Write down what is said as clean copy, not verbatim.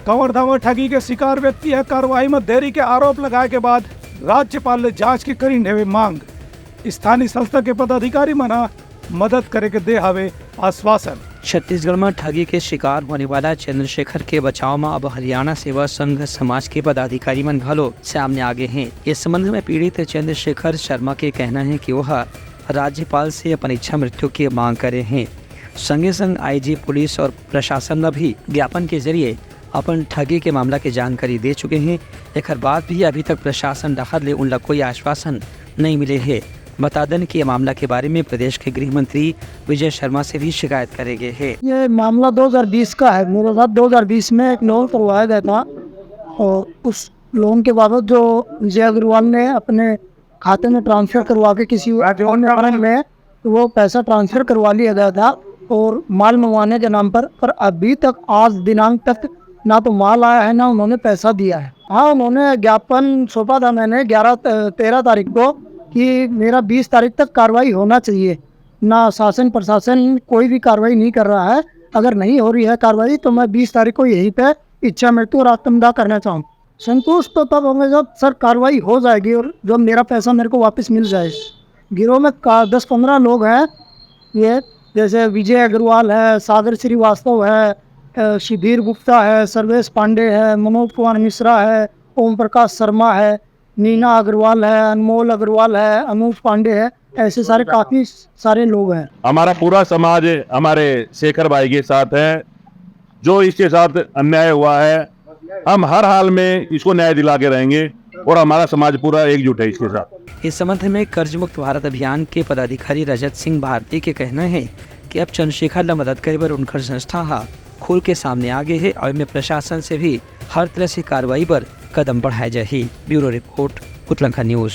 Kanwar driver ठगी के शिकार व्यक्ति है कार्रवाई में देरी के आरोप लगाए के बाद राज्यपाल ने जांच की करी नेवे मांग। स्थानीय संस्था के पदाधिकारी मना मदद करे के दे हवे आश्वासन। छत्तीसगढ़ में ठगी के शिकार होने वाला चंद्रशेखर के बचाव में अब हरियाणा सेवा संघ समाज के पदाधिकारी मन घलो सामने आगे हैं। इस संबंध में पीड़ित चंद्रशेखर शर्मा के कहना है कि वह राज्यपाल से अपन इच्छा मृत्यु की मांग करे हैं। संगे संग आईजी पुलिस और प्रशासन ने भी ज्ञापन के जरिए अपन ठगी के मामला की जानकारी दे चुके हैं। एक बाद भी अभी तक प्रशासन दखल ले उन कोई आश्वासन नहीं मिले है। बता दें कि ये मामला के बारे में प्रदेश के गृह मंत्री विजय शर्मा से भी शिकायत करेंगे है। ये मामला 2020 का है। मेरे साथ 2020 में एक लोन करवाया गया था और उस लोन के बाबत जो विजय अग्रवाल ने अपने खाते में ट्रांसफर करवा के किसी में वो पैसा ट्रांसफर करवा लिया गया था और माल मंगवाने के नाम पर अभी तक आज दिनांक तक ना तो माल आया है ना उन्होंने पैसा दिया है। हाँ, उन्होंने ज्ञापन सौंपा था मैंने 13 तारीख को कि मेरा 20 तारीख तक कार्रवाई होना चाहिए। ना शासन प्रशासन कोई भी कार्रवाई नहीं कर रहा है। अगर नहीं हो रही है कार्रवाई तो मैं 20 तारीख को यहीं पे इच्छा मृत्यु और आत्मदाह करना चाहूँ। संतुष्ट तो तब होंगे जब सर कार्रवाई हो जाएगी और जब मेरा पैसा मेरे को वापस मिल जाए। गिरोह में 10-15 लोग हैं, ये जैसे विजय अग्रवाल है, सागर श्रीवास्तव है, शिधीर गुप्ता है, सर्वेश पांडे है, मनोज कुमार मिश्रा है, ओम प्रकाश शर्मा है, नीना अग्रवाल है, अनमोल अग्रवाल है, अनूप पांडे है। ऐसे सारे काफी सारे लोग हैं। हमारा पूरा समाज हमारे शेखर भाई के साथ है। जो इसके साथ अन्याय हुआ है हम हर हाल में इसको न्याय दिला के रहेंगे और हमारा समाज पूरा एकजुट है इसके साथ। इस संबंध में कर्ज मुक्त भारत अभियान के पदाधिकारी रजत सिंह भारती के कहना है कि अब चंद्रशेखर ने मदद करे पर उनकर संस्था खुल के सामने आगे है और में प्रशासन से भी हर तरह से कार्रवाई पर कदम बढ़ाए जाए। Bureau report Uttarakhand news.